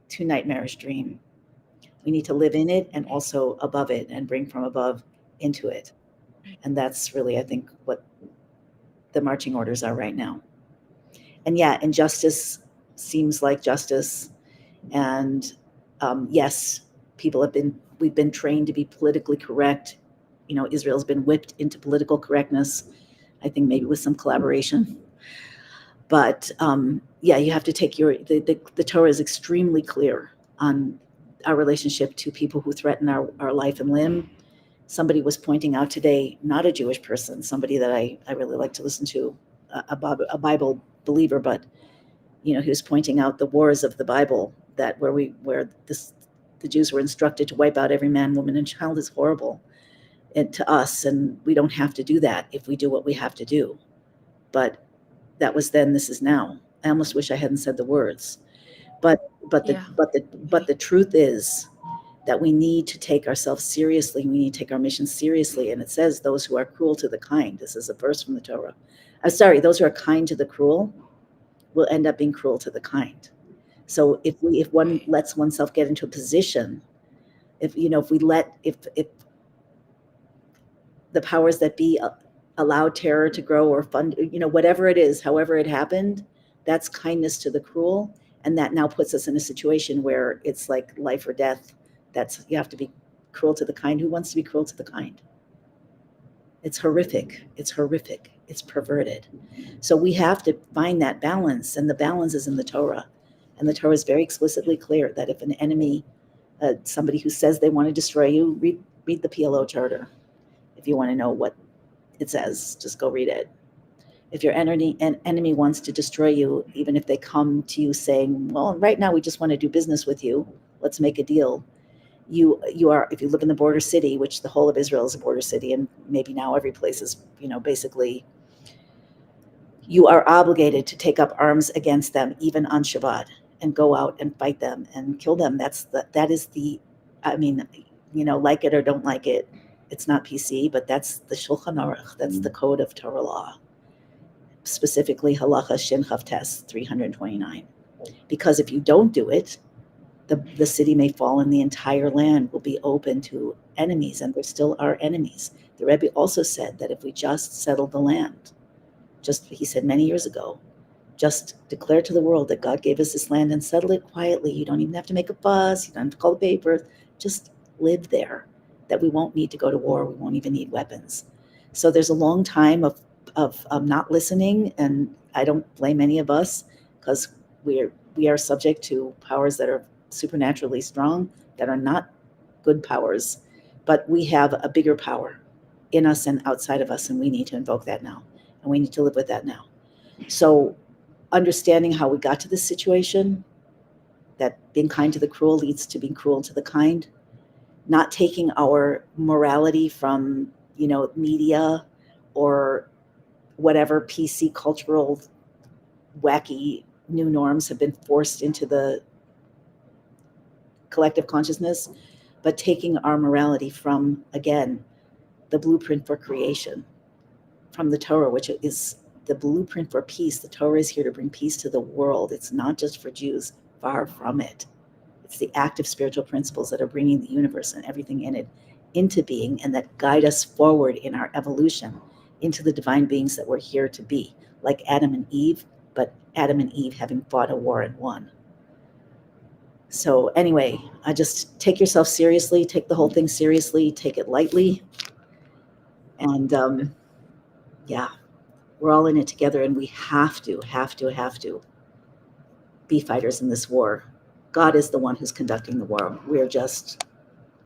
too nightmarish dream. We need to live in it and also above it and bring from above into it. And that's really, I think, what the marching orders are right now. And yeah, injustice seems like justice. And yes, we've been trained to be politically correct. Israel's been whipped into political correctness, I think maybe with some collaboration. But yeah, you have to take the Torah is extremely clear on our relationship to people who threaten our life and limb. Somebody was pointing out today, not a Jewish person, somebody that I really like to listen to, a Bible believer, but he was pointing out the wars of the Bible, that where the Jews were instructed to wipe out every man, woman, and child is horrible to us, and we don't have to do that if we do what we have to do. But that was then, this is now. I almost wish I hadn't said the words, but the truth is that we need to take ourselves seriously. We need to take our mission seriously. And it says, those who are cruel to the kind, this is a verse from the Torah. Those who are kind to the cruel will end up being cruel to the kind. So if one lets oneself get into a position, if the powers that be allow terror to grow or fund, whatever it is, however it happened, that's kindness to the cruel. And that now puts us in a situation where it's like life or death. You have to be cruel to the kind. Who wants to be cruel to the kind? It's horrific. It's perverted. So we have to find that balance, and the balance is in the Torah. And the Torah is very explicitly clear that if an enemy, somebody who says they want to destroy you, read the PLO charter. If you want to know what it says, just go read it. If your enemy wants to destroy you, even if they come to you saying, well, right now we just want to do business with you, let's make a deal. You are, if you live in the border city, which the whole of Israel is a border city, and maybe now every place is, basically, you are obligated to take up arms against them, even on Shabbat, and go out and fight them and kill them. Like it or don't like it, it's not PC, but that's the Shulchan Aruch, that's the code of Torah law, specifically Halacha Shin Chavtes 329. Because if you don't do it, the city may fall and the entire land will be open to enemies, and there still are enemies. The Rebbe also said that if we just settle the land, he said many years ago, just declare to the world that God gave us this land and settle it quietly. You don't even have to make a fuss. You don't have to call the papers. Just live there, that we won't need to go to war. We won't even need weapons. So there's a long time of not listening, and I don't blame any of us, because we are subject to powers that are supernaturally strong, that are not good powers, but we have a bigger power in us and outside of us, and we need to invoke that now, and we need to live with that now. So understanding how we got to this situation, that being kind to the cruel leads to being cruel to the kind, not taking our morality from media or whatever PC cultural wacky new norms have been forced into the collective consciousness, but taking our morality from, again, the blueprint for creation, from the Torah, which is the blueprint for peace. The Torah is here to bring peace to the world. It's not just for Jews, far from it. It's the active spiritual principles that are bringing the universe and everything in it into being, and that guide us forward in our evolution into the divine beings that we're here to be, like Adam and Eve, but Adam and Eve having fought a war and won. So anyway, I just take yourself seriously, take the whole thing seriously, take it lightly. And yeah, we're all in it together, and we have to be fighters in this war. God is the one who's conducting the war. We're just,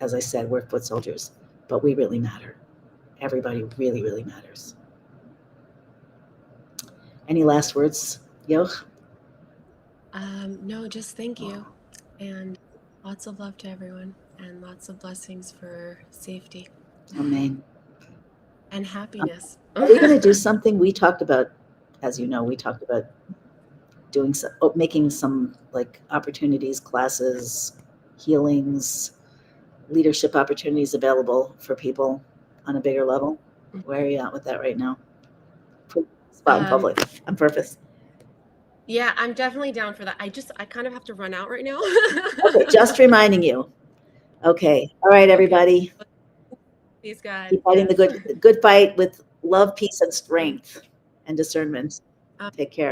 as I said, we're foot soldiers, but we really matter. Everybody really, really matters. Any last words, Yoch? No, just thank you. And lots of love to everyone, and lots of blessings for safety. Amen. And happiness. Are we going to do something? We talked about, as you know, doing making some like opportunities, classes, healings, leadership opportunities available for people on a bigger level. Where are you at with that right now? Spot in public on purpose. Yeah, I'm definitely down for that. I kind of have to run out right now. Okay, just reminding you. Okay. All right, Okay. everybody. Peace, God. Keep fighting the good fight with love, peace, and strength and discernment. Take care.